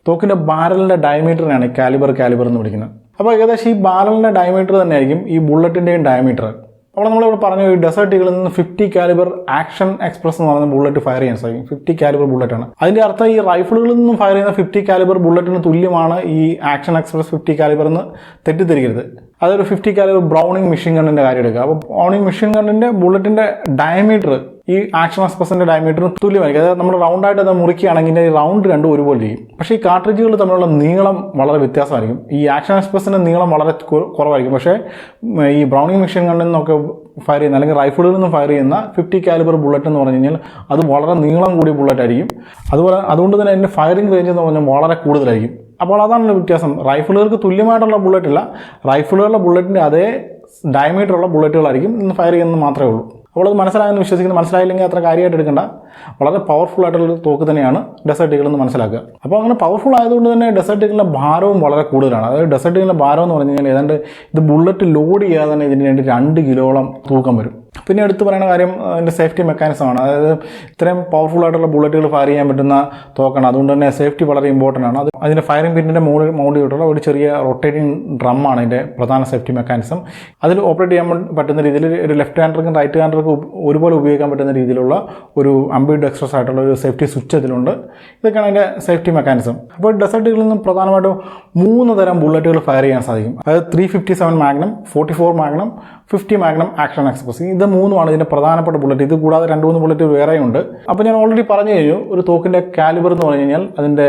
തോക്കിൻ്റെ ബാരലിൻ്റെ ഡയമീറ്ററിനാണ് കാലിബർ എന്ന് വിളിക്കുന്നത്. അപ്പോൾ ഏകദേശം ഈ ബാരലിൻ്റെ ഡയമീറ്റർ തന്നെയായിരിക്കും ഈ ബുള്ളറ്റിൻ്റെയും ഡയമീറ്റർ. അപ്പോൾ നമ്മളിവിടെ പറഞ്ഞു ഈ ഡെസേർട്ട് ഈഗിളിൽ നിന്ന് 50 കാലിബർ ആക്ഷൻ എക്സ്പ്രസ് എന്ന് പറയുന്ന ബുള്ളറ്റ് ഫയർ ചെയ്യാൻ സാധിക്കും. 50 കാലിബർ ബുള്ളറ്റാണ്. അതിൻ്റെ അർത്ഥം ഈ റൈഫിളുകളിൽ നിന്നും ഫയർ ചെയ്യുന്ന 50 കാലിബർ ബുള്ളറ്റിന് തുല്യമാണ് ഈ ആക്ഷൻ എക്സ്പ്രസ് 50 കാലിബർ എന്ന് തെറ്റിദ്ധരിക്കരുത്. അതൊരു 50 കാലിബർ ബ്രൗണിംഗ് മെഷീൻ ഗണ്ണിൻ്റെ കാര്യം എടുക്കുക. അപ്പോൾ ബ്രൗണിംഗ് മെഷീൻ ഗണ്ണിൻ്റെ ബുള്ളറ്റിൻ്റെ ഡയമീറ്റർ ഈ ആക്ഷൻ എക്സ്പ്രസിൻ്റെ ഡയമീറ്ററിന് തുല്യമായിരിക്കും. അതായത് നമ്മൾ റൗണ്ടായിട്ട് അത് മുറിക്കുകയാണെങ്കിൽ ഈ റൗണ്ട് രണ്ടും ഒരുപോലെ ഇരിക്കും. പക്ഷേ ഈ കാർട്രിഡ്ജുകൾ തമ്മിലുള്ള നീളം വളരെ വ്യത്യാസമായിരിക്കും. ഈ ആക്ഷൻ എക്സ്പ്രസിൻ്റെ നീളം വളരെ കുറവായിരിക്കും. പക്ഷേ ഈ ബ്രൗണിംഗ് മെഷീൻ ഗണ്ണിൽ നിന്നൊക്കെ ഫയർ ചെയ്യുന്ന അല്ലെങ്കിൽ റൈഫിളിൽ നിന്നും ഫയർ ചെയ്യുന്ന 50 കാലിബർ ബുള്ളറ്റ് എന്ന് പറഞ്ഞു കഴിഞ്ഞാൽ അത് വളരെ നീളം കൂടിയ ബുള്ളറ്റ് ആയിരിക്കും. അതുകൊണ്ട് തന്നെ അതിൻ്റെ ഫയറിംഗ് റേഞ്ച് എന്ന് പറഞ്ഞാൽ വളരെ കൂടുതലായിരിക്കും. അപ്പോൾ അതാണ് വ്യത്യാസം. റൈഫിളുകൾക്ക് തുല്യമായിട്ടുള്ള ബുള്ളറ്റില്ല, റൈഫിളുകളുടെ ബുള്ളറ്റിൻ്റെ അതേ ഡയമീറ്ററുള്ള ബുള്ളറ്റുകളായിരിക്കും ഇന്ന് ഫയർ ചെയ്യുന്നത് മാത്രമേ ഉള്ളൂ. അപ്പോൾ അത് മനസ്സിലായെന്ന് വിശ്വസിക്കുന്നു. മനസ്സിലായില്ലെങ്കിൽ അത്ര കാര്യമായിട്ട് എടുക്കേണ്ട. വളരെ പവർഫുൾ ആയിട്ടുള്ള തോക്ക് തന്നെയാണ് ഡെസേർട്ട് ഈഗിൾ എന്ന് മനസ്സിലാക്കുക. അപ്പോൾ അങ്ങനെ പവർഫുൾ ആയതുകൊണ്ട് തന്നെ ഡെസേർട്ട് ഈഗിളിൻ്റെ ഭാരവും വളരെ കൂടുതലാണ്. അതായത് ഡെസേർട്ട് ഈഗിളിൻ്റെ ഭാരം എന്ന് പറഞ്ഞു കഴിഞ്ഞാൽ ഏതാണ്ട് ഇത് ബുള്ളറ്റ് ലോഡ് ചെയ്യാതെ തന്നെ ഇതിന് വേണ്ടി 2 കിലോളം തൂക്കം വരും. പിന്നെ എടുത്ത് പറയുന്ന കാര്യം അതിൻ്റെ സേഫ്റ്റി മെക്കാനിസമാണ്. അതായത് ഇത്രയും പവർഫുൾ ആയിട്ടുള്ള ബുള്ളറ്റുകൾ ഫയർ ചെയ്യാൻ പറ്റുന്ന തോക്കാണ്. അതുകൊണ്ട് തന്നെ സേഫ്റ്റി വളരെ ഇമ്പോർട്ടൻ്റ് ആണ്. അതിൻ്റെ ഫയറിംഗ് പിന്നിൻ്റെ മൗണ്ട് ചെയ്തിട്ടുള്ള ഒരു ചെറിയ റൊട്ടേറ്റിംഗ് ഡ്രമ്മാണ് അതിൻ്റെ പ്രധാന സേഫ്റ്റി മെക്കാനിസം. അതിൽ ഓപ്പറേറ്റ് ചെയ്യാൻ പറ്റുന്ന രീതിയിൽ ഒരു ലെഫ്റ്റ് ഹാൻഡർക്കും റൈറ്റ് ഹാൻഡർക്കും ഒരുപോലെ ഉപയോഗിക്കാൻ പറ്റുന്ന രീതിയിലുള്ള ഒരു അംബിഡെക്സ്ട്രസ് ആയിട്ടുള്ള ഒരു സേഫ്റ്റി സ്വിച്ച് അതിലുണ്ട്. ഇതൊക്കെയാണ് അതിൻ്റെ സേഫ്റ്റി മെക്കാനിസം. അപ്പോൾ ഡെസേർട്ട് ഈഗിളിൽ നിന്നും പ്രധാനമായിട്ടും 3 തരം ബുള്ളറ്റുകൾ ഫയർ ചെയ്യാൻ സാധിക്കും. അതായത് 357 magnum, 44 magnum, 50 magnum action express. ഇത് 3 ഇതിൻ്റെ പ്രധാനപ്പെട്ട ബുള്ളറ്റ്. ഇത് കൂടാതെ 2-3 ബുള്ളറ്റ് വേറെയുണ്ട്. അപ്പോൾ ഞാൻ ഓൾറെഡി പറഞ്ഞു കഴിഞ്ഞു ഒരു തോക്കിൻ്റെ കാലിബർ എന്ന് പറഞ്ഞു കഴിഞ്ഞാൽ അതിൻ്റെ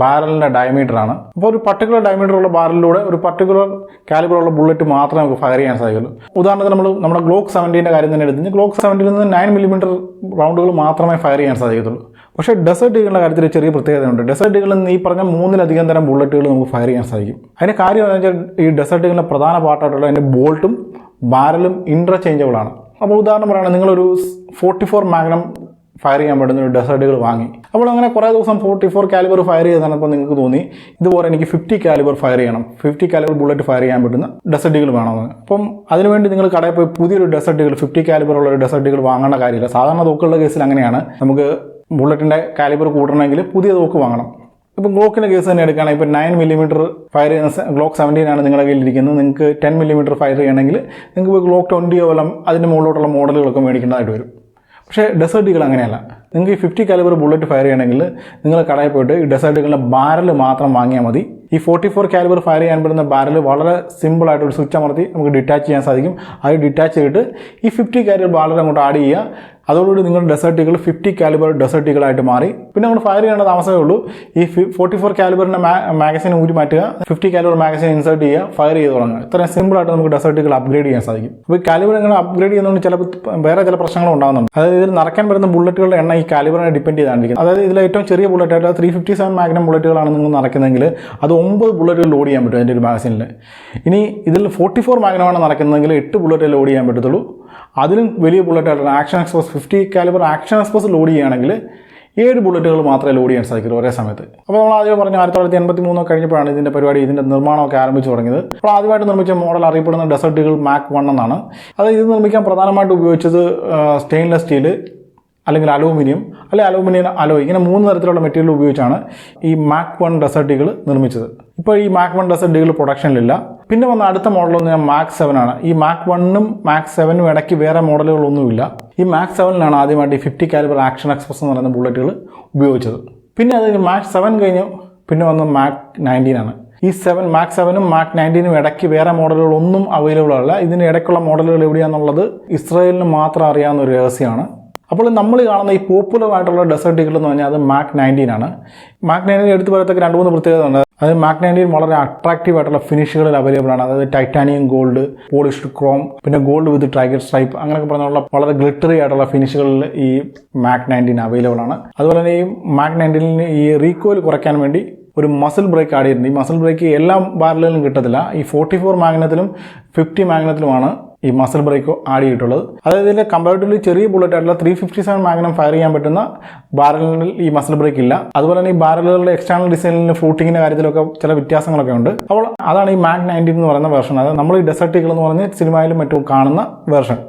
ബാരലിൻ്റെ ഡയമീറ്ററാണ്. അപ്പോൾ ഒരു പർട്ടിക്കുലർ ഡയമീറ്ററുള്ള ബാരലിലൂടെ ഒരു പർട്ടിക്കുലർ കാലിബറുള്ള ബുള്ളറ്റ് മാത്രമേ നമുക്ക് ഫയർ ചെയ്യാൻ സാധിക്കുള്ളൂ. ഉദാഹരണത്തിന് നമ്മുടെ ഗ്ലോക്ക് 70ൻ്റെ കാര്യം തന്നെ എടുത്ത് ഗ്ലോക്ക് 70ൽ നിന്ന് 9mm റൗണ്ടുകൾ മാത്രമേ ഫയർ ചെയ്യാൻ സാധിക്കത്തുള്ളൂ. പക്ഷേ ഡെസേർട്ട് ഈഗിളിൻ്റെ കാര്യത്തിൽ ചെറിയ പ്രത്യേകതയുണ്ട്. ഡെസേർട്ട് ഈഗിളിൽ നിന്ന് ഈ പറഞ്ഞ 3-ലധികം തരം ബുള്ളറ്റുകൾ നമുക്ക് ഫയർ ചെയ്യാൻ സാധിക്കും. അതിൻ്റെ കാര്യം എന്ന് വെച്ചാൽ ഈ ഡെസേർട്ട് ഈഗിളിൻ്റെ പ്രധാന പാർട്ടായിട്ടുള്ള അതിൻ്റെ ബോൾട്ടും ബാരലും ഇൻട്രചേഞ്ചബിൾ ആണ്. അപ്പോൾ ഉദാഹരണം പറയുകയാണെങ്കിൽ നിങ്ങളൊരു 44 മാഗ്നം ഫയർ ചെയ്യാൻ പറ്റുന്ന ഒരു ഡെസേർട്ട് ഈഗിൾ വാങ്ങി. അപ്പോൾ അങ്ങനെ കുറേ ദിവസം 44 കാലിബർ ഫയർ ചെയ്തപ്പോൾ നിങ്ങൾക്ക് തോന്നി ഇതുപോലെ എനിക്ക് 50 കാലിബർ ഫയർ ചെയ്യണം, 50 കാലിബർ ബുള്ളറ്റ് ഫയർ ചെയ്യാൻ പറ്റുന്ന ഡെസേർട്ട് ഈഗിൾ വേണമെന്ന്. അപ്പം അതിനുവേണ്ടി നിങ്ങൾ കടയിൽ പോയി പുതിയൊരു ഡെസേർട്ട് ഈഗിൾ 50 കാലിബറുള്ള ഒരു ഡെസേർട്ട് ഈഗിൾ വാങ്ങേണ്ട കാര്യമില്ല. സാധാരണ തോക്കുകളുടെ കേസിൽ അങ്ങനെയാണ്. നമുക്ക് ബുള്ളറ്റിൻ്റെ കാലിബർ കൂട്ടണമെങ്കിൽ പുതിയ തോക്ക് വാങ്ങണം. ഇപ്പം ഗ്ലോക്കിൻ്റെ കേസ് തന്നെ എടുക്കുകയാണെങ്കിൽ ഇപ്പോൾ 9mm ഫയർ ചെയ്യുന്ന ഗ്ലോക്ക് 17 ആണ് നിങ്ങളുടെ കയ്യിലിരിക്കുന്നത്. നിങ്ങൾക്ക് 10mm ഫയർ ചെയ്യണമെങ്കിൽ നിങ്ങൾക്ക് ഇപ്പോൾ ഗ്ലോക്ക് 20 വല്ലം അതിൻ്റെ മുകളിലോട്ടുള്ള മോഡലുകളൊക്കെ മേടിക്കേണ്ടതായിട്ട് വരും. പക്ഷേ ഡെസേർട്ട് ഈഗിൾ അങ്ങനെയല്ല. നിങ്ങൾക്ക് ഈ 50 കാലിബർ ബുള്ളറ്റ് ഫയർ ചെയ്യണമെങ്കിൽ നിങ്ങൾ കടയിൽ പോയിട്ട് ഈ ഡെസേർട്ട് ഈഗിളിൻ്റെ ബാരൽ മാത്രം വാങ്ങിയാൽ മതി. ഈ 44 കാലിബർ ഫയർ ചെയ്യാൻ പറ്റുന്ന ബാരൽ വളരെ സിമ്പിളായിട്ട് ഒരു സ്വിച്ച് അമർത്തി നമുക്ക് ഡിറ്റാച്ച് ചെയ്യാൻ സാധിക്കും. അത് ഡിറ്റാച്ച് ചെയ്തിട്ട് ഈ 50 കാലിബർ ബാരൽ അങ്ങോട്ട് ആഡ് ചെയ്യുക. അതോടുകൂടി നിങ്ങളുടെ ഡെസേർട്ട് ഈഗിൾ 50 കാലിബർ ഡെസേർട്ട് ഈഗിളായിട്ട് മാറി. പിന്നെ നമ്മൾ ഫയർ ചെയ്യേണ്ട താമസമേ ഉള്ളൂ. ഈ 44 കാലിബറിൻ്റെ മാഗസിൻ ഊരി മാറ്റുക, 50 കാലിബർ മാഗസിൻ ഇൻസേർട്ട് ചെയ്യുക, ഫയർ ചെയ്ത് തുടങ്ങുക. ഇത്രയും സിമ്പിളായിട്ട് നമുക്ക് ഡെസേർട്ട് ഈഗിൾ അപ്ഗ്രേഡ് ചെയ്യാൻ സാധിക്കും. അപ്പോൾ ഈ കാലിബർ ഇങ്ങനെ അപ്ഗ്രേഡ് ചെയ്യുന്നതുകൊണ്ട് വേറെ ചില പ്രശ്നങ്ങൾ ഉണ്ടാകുന്നുണ്ട്. അതായത് ഇതിൽ നിറയ്ക്കാൻ വരുന്ന ബുള്ളറ്റുകളുടെ എണ്ണം ഈ കാലിബറിനെ ഡിപ്പെൻഡ് ചെയ്താണ്ടിരിക്കുന്നത്. അതായത് ഇതിൽ ഏറ്റവും ചെറിയ ബുള്ളറ്റായിട്ട് 357 മാഗ്നം ബുള്ളറ്റുകളാണ് നിങ്ങൾ നിറയ്ക്കുന്നതെങ്കിൽ അത് 9 ബുള്ളറ്റുകൾ ലോഡ് ചെയ്യാൻ പറ്റും അതിൻ്റെ ഒരു മാഗസിനിൽ. ഇനി ഇതിൽ 44 മാഗ്നമാണ് നിറയ്ക്കുന്നതെങ്കിൽ 8 ബുള്ളറ്റ് ലോഡ് ചെയ്യാൻ പറ്റത്തുള്ളൂ. അതിലും വലിയ ബുള്ളറ്റായിട്ട് action express 50 calibre action express load ചെയ്യുകയാണെങ്കിൽ 7 ബുള്ളറ്റുകൾ മാത്രമേ ലോഡ് ചെയ്യാൻ സാധിക്കുള്ളൂ ഒരേ സമയത്ത്. അപ്പോൾ നമ്മൾ ആദ്യം പറഞ്ഞു 1983 കഴിഞ്ഞപ്പോഴാണ് ഇതിൻ്റെ നിർമ്മാണമൊക്കെ ആരംഭിച്ചു തുടങ്ങിയത്. അപ്പോൾ ആദ്യമായിട്ട് നിർമ്മിച്ച മോഡൽ അറിയപ്പെടുന്ന ഡെസേർട്ട് ഈഗിൾ മാക് 1 എന്നാണ്. അത് ഇത് നിർമ്മിക്കാൻ പ്രധാനമായിട്ട് ഉപയോഗിച്ചത് സ്റ്റെയിൻലെസ് സ്റ്റീൽ അല്ലെങ്കിൽ അലൂമിനിയം അലോയ് ഇങ്ങനെ 3 തരത്തിലുള്ള മെറ്റീരിയൽ ഉപയോഗിച്ചാണ് ഈ മാക് 1 ഡെസേർട്ട് ഈഗിൾ നിർമ്മിച്ചത്. ഇപ്പോൾ ഈ മാക് 1 ഡെസേർട്ട് ഈഗിൾ പ്രൊഡക്ഷനിലില്ല. പിന്നെ വന്ന അടുത്ത മോഡലെന്ന് പറഞ്ഞാൽ മാക് 7 ആണ്. ഈ മാക് 1-നും മാക് 7-നും ഇടയ്ക്ക് വേറെ മോഡലുകളൊന്നുമില്ല. ഈ മാക് 7-ലാണ് ആദ്യമായിട്ട് ഈ 50 കാലിബർ ആക്ഷൻ എക്സ്പ്രസ് എന്ന് പറയുന്ന ബുള്ളറ്റുകൾ ഉപയോഗിച്ചത്. പിന്നെ അത് മാക് 7 കഴിഞ്ഞ് പിന്നെ വന്ന മാക് 19 ആണ്. ഈ മാക് 7-നും മാക് 19-നും ഇടയ്ക്ക് വേറെ മോഡലുകളൊന്നും അവൈലബിൾ അല്ല. ഇതിന് ഇടയ്ക്കുള്ള മോഡലുകൾ എവിടെയാണെന്നുള്ളത് ഇസ്രായേലിന് മാത്രം അറിയാവുന്ന ഒരു രഹസ്യമാണ്. അപ്പോൾ നമ്മൾ കാണുന്ന ഈ പോപ്പുലർ ആയിട്ടുള്ള ഡെസേർട്ട് ഈഗിൾ എന്ന് പറഞ്ഞാൽ അത് മാക് 19 ആണ്. മാക് 19 എടുത്ത് പറയത്തക്ക 2-3 പ്രത്യേകത ഉണ്ട്. അതായത് മാക് 19 വളരെ അട്രാക്റ്റീവ് ആയിട്ടുള്ള ഫിനിഷുകളിൽ അവൈലബിൾ ആണ്. അതായത് ടൈറ്റാനിയം ഗോൾഡ്, പോളിഷ്ഡ് ക്രോം, പിന്നെ ഗോൾഡ് വിത്ത് ടൈഗർ സ്ട്രൈപ്പ്, അങ്ങനെയൊക്കെ പറഞ്ഞുള്ള വളരെ ഗ്ലിറ്ററി ആയിട്ടുള്ള ഫിനിഷുകളിൽ ഈ മാക് 19 അവൈലബിൾ ആണ്. അതുപോലെ തന്നെ ഈ മാക് 19 ഈ റീകോയിൽ കുറയ്ക്കാൻ വേണ്ടി ഒരു മസിൽ ബ്രേക്ക് ആഡ് ചെയ്തിട്ടുണ്ട്. ഈ മസിൽ ബ്രേക്ക് എല്ലാ ബാരലുകളിലും കിട്ടത്തില്ല. ഈ 44 മാഗ്നത്തിലും 50 മാഗ്നത്തിലുമാണ് ഈ മസിൽ ബ്രേക്ക് ആഡ് ചെയ്തിട്ടുള്ളത്. അതായത് ഇതിൻ്റെ കമ്പാരിറ്റീവ്ലി ചെറിയ ബുള്ളറ്റ് ആയിട്ടുള്ള 357 മാഗ്നം ഫയർ ചെയ്യാൻ പറ്റുന്ന ബാരലിൽ ഈ മസിൽ ബ്രേക്ക് ഇല്ല. അതുപോലെ തന്നെ ഈ ബാരലുകളുടെ എക്സ്റ്റേണൽ ഡിസൈനിലും ഫ്ലൂട്ടിങ്ങിൻ്റെ കാര്യത്തിലൊക്കെ ചില വ്യത്യാസങ്ങളൊക്കെ ഉണ്ട്. അപ്പോൾ അതാണ് ഈ മാക് 19 എന്ന് പറയുന്ന വെർഷൻ. അതായത് നമ്മൾ ഈ ഡെസേർട്ട് ഈഗിൾ എന്ന് പറഞ്ഞ് സിനിമയിലും മറ്റും കാണുന്ന വെർഷൻ.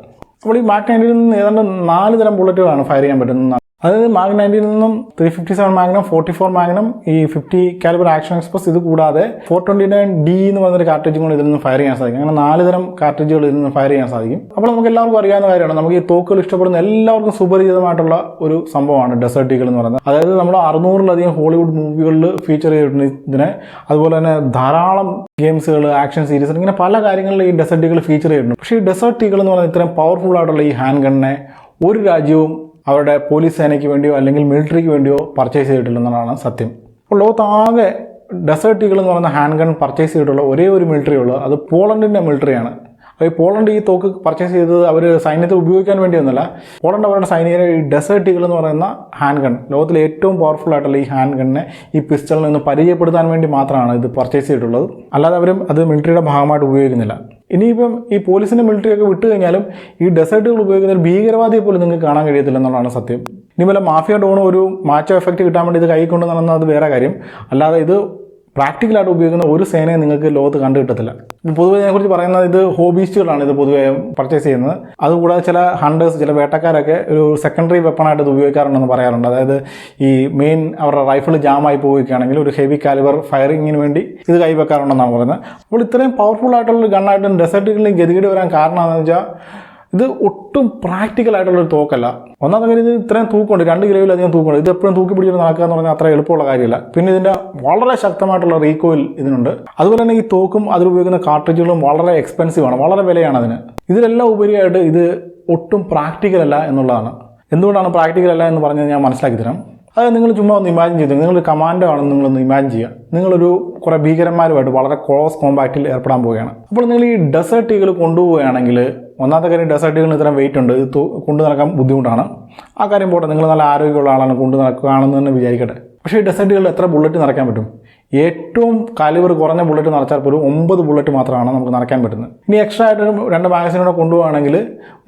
അപ്പോൾ ഈ മാക് 19 നിന്ന് ഏതാണ്ട് 4 തരം ബുള്ളറ്റുകളാണ് ഫയർ ചെയ്യാൻ പറ്റുന്നത്. അതായത് മാക് 19 നിന്നും 357 മാഗ്നം, 44 മാഗ്നം, ഈ 50 കാലിബർ ആക്ഷൻ എക്സ്പ്രസ്, ഇത് കൂടാതെ 429D എന്ന് പറഞ്ഞൊരു കാർട്രിഡ്ജും കൂടി ഇതിൽ നിന്ന് ഫയർ ചെയ്യാൻ സാധിക്കും. അങ്ങനെ 4 തരം കാർട്രിഡ്ജുകൾ ഇതിൽ നിന്ന് ഫയർ ചെയ്യാൻ സാധിക്കും. അപ്പോൾ നമുക്ക് എല്ലാവർക്കും അറിയാവുന്ന കാര്യമാണ്, നമുക്ക് ഈ തോക്കുകൾ ഇഷ്ടപ്പെടുന്ന എല്ലാവർക്കും സുപരിചിതമായിട്ടുള്ള ഒരു സംഭവമാണ് ഡെസേർട്ട് ഈഗിൾ എന്ന് പറയുന്നത്. അതായത് നമ്മൾ 600-ലധികം ഹോളിവുഡ് മൂവികളിൽ ഫീച്ചർ ചെയ്തിട്ടുണ്ട് ഇതിനെ. അതുപോലെ തന്നെ ധാരാളം ഗെയിംസുകൾ, ആക്ഷൻ സീരീസ്, ഇങ്ങനെ പല കാര്യങ്ങളിൽ ഈ ഡെസേർട്ട് ഈഗിൾ ഫീച്ചർ ചെയ്തിട്ടുണ്ട്. പക്ഷേ ഈ ഡെസേർട്ട് ഈഗിൾ എന്ന് പറയുന്നത് ഇത്രയും പവർഫുൾ ആയിട്ടുള്ള ഈ ഹാൻഡ് ഗണ്ണിനെ ഒരു രാജ്യവും അവരുടെ പോലീസ് സേനയ്ക്ക് വേണ്ടിയോ അല്ലെങ്കിൽ മിലിറ്ററിക്ക് വേണ്ടിയോ പർച്ചേസ് ചെയ്തിട്ടില്ലെന്നാണ് സത്യം. അപ്പോൾ ലോകത്താകെ ഡെസേർട്ട് ഈഗിൾ എന്ന് പറയുന്ന ഹാൻഡ് ഗൺ പർച്ചേസ് ചെയ്തിട്ടുള്ള ഒരേ ഒരു മിലിറ്ററി ഉള്ളത് അത് പോളണ്ടിൻ്റെ മിലിറ്ററിയാണ്. അപ്പോൾ ഈ പോളണ്ട് ഈ തോക്ക് പർച്ചേസ് ചെയ്തത് അവർ സൈന്യത്തിൽ ഉപയോഗിക്കാൻ വേണ്ടിയൊന്നുമല്ല. പോളണ്ട് അവരുടെ സൈനികരെ ഈ ഡെസേർട്ട് ഈഗിൾ എന്ന് പറയുന്ന ഹാൻഡ് ഗൺ, ലോകത്തിലെ ഏറ്റവും പവർഫുൾ ആയിട്ടുള്ള ഈ ഹാൻഡ് ഗണ്ണിനെ ഈ പിസ്റ്റളിൽ നിന്ന് പരിചയപ്പെടുത്താൻ വേണ്ടി മാത്രമാണ് ഇത് പർച്ചേസ് ചെയ്തിട്ടുള്ളത്. അല്ലാതെ അവരും അത് മിലിറ്ററിയുടെ ഭാഗമായിട്ട് ഉപയോഗിക്കുന്നില്ല. ഇനിയിപ്പം ഈ പോലീസിൻ്റെ മിലിറ്ററിയൊക്കെ വിട്ടു കഴിഞ്ഞാലും ഈ ഡെസേർട്ടുകൾ ഉപയോഗിക്കുന്ന ഒരു ഭീകരവാദിയെ പോലും നിങ്ങൾക്ക് കാണാൻ കഴിയത്തില്ല എന്നുള്ളതാണ് സത്യം. ഇനി വല്ല മാഫിയ ഡോണും ഒരു മാച്ചോ എഫക്റ്റ് കിട്ടാൻ വേണ്ടി ഇത് കൈ കൊണ്ട് നടന്നത് അത് വേറെ കാര്യം. അല്ലാതെ ഇത് പ്രാക്ടിക്കലായിട്ട് ഉപയോഗിക്കുന്ന ഒരു സേനയെ നിങ്ങൾക്ക് ലോകത്ത് കണ്ടു കിട്ടത്തില്ല. പൊതുവെ ഇതിനെക്കുറിച്ച് പറയുന്നത് ഇത് ഹോബിസ്റ്റുകളാണ് ഇത് പൊതുവെ പർച്ചേസ് ചെയ്യുന്നത്. അതുകൂടാതെ ചില ഹണ്ടേഴ്സ്, ചില വേട്ടക്കാരൊക്കെ ഒരു സെക്കൻഡറി വെപ്പണായിട്ട് ഇത് ഉപയോഗിക്കാറുണ്ടെന്ന് പറയാറുണ്ട്. അതായത് ഈ മെയിൻ അവരുടെ റൈഫിൾ ജാമായി പോവുകയാണെങ്കിൽ ഒരു ഹെവി കാലിബർ ഫയറിങ്ങിന് വേണ്ടി ഇത് കൈവെക്കാറുണ്ടെന്നാണ് പറയുന്നത്. അപ്പോൾ ഇത്രയും പവർഫുൾ ആയിട്ടുള്ള ഗണ്ണായിട്ടും ഡെസേർട്ട് ഈഗിളിൽ ഗതികേട് വരാൻ കാരണം എന്താണെന്ന് വെച്ചാൽ ഇത് ഒട്ടും പ്രാക്ടിക്കൽ ആയിട്ടുള്ളൊരു തോക്കല്ല. ഒന്നാമത്തെ കാര്യം, ഇത് ഇത്രയും തൂക്കമുണ്ട്, 2 കിലോയിലധികം തൂക്കമുണ്ട്. ഇത് എപ്പോഴും തൂക്കി പിടിച്ചിട്ട് നടക്കുക എന്ന് പറഞ്ഞാൽ അത്ര എളുപ്പമുള്ള കാര്യമില്ല. പിന്നെ ഇതിൻ്റെ വളരെ ശക്തമായിട്ടുള്ള റീകോയിൽ ഇതിനുണ്ട്. അതുപോലെ തന്നെ ഈ തോക്കും അതിലുപയോഗിക്കുന്ന കാർട്രിഡ്ജുകളും വളരെ എക്സ്പെൻസീവ് ആണ്, വളരെ വിലയാണ് അതിന്. ഇതിലെല്ലാം ഉപരിയായിട്ട് ഇത് ഒട്ടും പ്രാക്ടിക്കൽ അല്ല എന്നുള്ളതാണ്. എന്തുകൊണ്ടാണ് പ്രാക്ടിക്കൽ അല്ല എന്ന് പറഞ്ഞാൽ ഞാൻ മനസ്സിലാക്കി തരാം. അതായത് നിങ്ങൾ ചുമ്മാ ഒന്ന് ഇമാജിൻ ചെയ്തു, നിങ്ങളൊരു കമാൻഡോ ആണെന്ന് നിങ്ങളൊന്ന് ഇമാജിൻ ചെയ്യുക. നിങ്ങളൊരു കുറേ ഭീകരന്മാരുമായിട്ട് വളരെ ക്ലോസ് കോമ്പാക്റ്റിൽ ഏർപ്പെടാൻ പോവുകയാണ്. അപ്പോൾ നിങ്ങൾ ഈ ഡെസേർട്ട് ഈഗിൾ കൊണ്ടുപോവുകയാണെങ്കിൽ, ഒന്നാമത്തെ കാര്യം ഡെസേർട്ട് ഈഗിളിന് ഇത്രയും വെയിറ്റ് ഉണ്ട്, ഇത് കൊണ്ടു നടക്കാൻ ബുദ്ധിമുട്ടാണ്. ആ കാര്യം പോട്ടെ, നിങ്ങൾ നല്ല ആരോഗ്യമുള്ള ആളാണ്, കൊണ്ടു നടക്കുകയാണെന്ന് തന്നെ വിചാരിക്കട്ടെ. പക്ഷേ ഈ ഡെസേർട്ട് ഈഗിളിൽ എത്ര ബുള്ളറ്റ് നിറയ്ക്കാൻ പറ്റും? ഏറ്റവും കാലിബർ കുറഞ്ഞ ബുള്ളറ്റ് നിറച്ചാൽ പോലും 9 ബുള്ളറ്റ് മാത്രമാണ് നമുക്ക് നിറയ്ക്കാൻ പറ്റുന്നത്. ഇനി എക്സ്ട്രാ ആയിട്ട് 2 മാഗസിനോടെ കൊണ്ടുപോവുകയാണെങ്കിൽ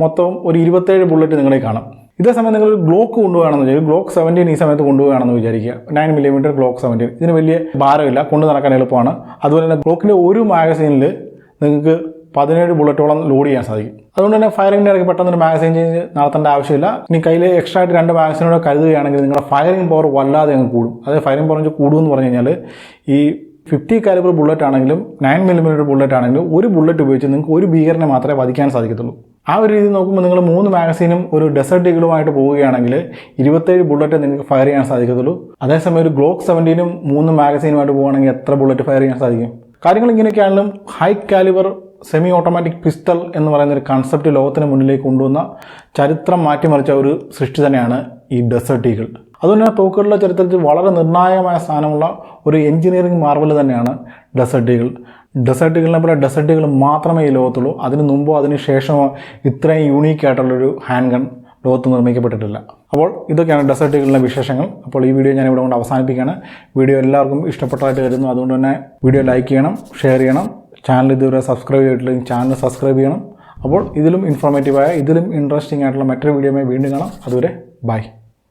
മൊത്തം ഒരു 27 ബുള്ളറ്റ് നിങ്ങളെ കാണാം. ഇതേസമയം നിങ്ങളൊരു ഗ്ലോക്ക് കൊണ്ടുപോകണമെന്ന് വിചാരിക്കും, ഗ്ലോക്ക് 17 ഈ സമയത്ത് കൊണ്ടുപോകണമെന്ന് വിചാരിക്കുക. 9mm ഗ്ലോക്ക് 17, ഇതിന് വലിയ ഭാരമില്ല, കൊണ്ടു നടക്കാൻ എളുപ്പമാണ്. അതുപോലെ തന്നെ ഗ്ലോക്കിൻ്റെ ഒരു മാഗസീനിൽ നിങ്ങൾക്ക് 17 ബുള്ളറ്റോളം ലോഡ് ചെയ്യാൻ സാധിക്കും. അതുകൊണ്ട് തന്നെ ഫയറിങ്ങിൻ്റെ ഇടയ്ക്ക് പെട്ടെന്നൊരു മാഗസീൻ ചേഞ്ച് നടത്തേണ്ട ആവശ്യമില്ല. ഇനി കയ്യിൽ എക്സ്ട്രാ ആയിട്ട് 2 മാഗസീനോടെ കരുതുകയാണെങ്കിൽ നിങ്ങളുടെ ഫയറിംഗ് പവർ വല്ലാതെ അങ്ങ് കൂടും. അതായത് ഫയറിംഗ് പവർ കൂടുമെന്ന് പറഞ്ഞു കഴിഞ്ഞാൽ ഈ 50 കാലിബർ ബുള്ളറ്റ് ആണെങ്കിലും 9mm ബുള്ളറ്റ് ആണെങ്കിലും ഒരു ബുള്ളറ്റ് ഉപയോഗിച്ച് നിങ്ങൾക്ക് ഒരു ഭീകരനെ മാത്രമേ വധിക്കാൻ സാധിക്കത്തുള്ളൂ. ആ ഒരു രീതി നോക്കുമ്പോൾ നിങ്ങൾ 3 മാഗസീനും ഒരു ഡെസേർട്ട് ഈഗിളുമായിട്ട് പോവുകയാണെങ്കിൽ 27 ബുള്ളറ്റ് നിങ്ങൾക്ക് ഫയർ ചെയ്യാൻ സാധിക്കത്തുള്ളൂ. അതേസമയം ഒരു ഗ്ലോക്ക് 17 3 മാഗസീനുമായിട്ട് പോവുകയാണെങ്കിൽ എത്ര ബുള്ളറ്റ് ഫയർ ചെയ്യാൻ സാധിക്കും? കാര്യങ്ങൾ ഇങ്ങനെയൊക്കെയാണെങ്കിലും high calibre semi automatic pistol എന്ന് പറയുന്ന ഒരു കൺസെപ്റ്റ് ലോകത്തിന് മുന്നിലേക്ക് കൊണ്ടുവന്ന, ചരിത്രം മാറ്റിമറിച്ച ഒരു സൃഷ്ടി തന്നെയാണ് ഈ ഡെസേർട്ട് ഈഗിൾ. അതുകൊണ്ട് തന്നെ തോക്കുകളുടെ ചരിത്രത്തിൽ വളരെ നിർണായകമായ സ്ഥാനമുള്ള ഒരു എഞ്ചിനീയറിംഗ് മാർവൽ തന്നെയാണ് ഡെസേർട്ട് ഈഗിൾ. ഡെസേർട്ട് ഈഗിളിനെ പോലെ ഡെസേർട്ട് ഈഗിൾ മാത്രമേ ഈ ലോകത്തുള്ളൂ. അതിന് മുമ്പോ അതിന് ശേഷമോ ഇത്രയും യൂണീക്കായിട്ടുള്ളൊരു ഹാൻഡ് ഗൺ ലോകത്ത് നിർമ്മിക്കപ്പെട്ടിട്ടില്ല. അപ്പോൾ ഇതൊക്കെയാണ് ഡെസേർട്ട് ഈഗിളിൻ്റെ വിശേഷങ്ങൾ. അപ്പോൾ ഈ വീഡിയോ ഞാൻ ഇവിടെ കൊണ്ട് അവസാനിപ്പിക്കുകയാണ്. വീഡിയോ എല്ലാവർക്കും ഇഷ്ടപ്പെട്ടതായിട്ട് കരുതുന്നു. അതുകൊണ്ട് തന്നെ വീഡിയോ ലൈക്ക് ചെയ്യണം, ഷെയർ ചെയ്യണം. ചാനൽ ഇതുവരെ സബ്സ്ക്രൈബ് ചെയ്തിട്ടില്ലെങ്കിൽ ചാനൽ സബ്സ്ക്രൈബ് ചെയ്യണം. അപ്പോൾ ഇതിലും ഇൻഫോർമേറ്റീവായ, ഇതിലും ഇൻട്രസ്റ്റിംഗ് ആയിട്ടുള്ള മറ്റൊരു വീഡിയോയുമായി വീണ്ടും കാണാം. അതുവരെ ബൈ.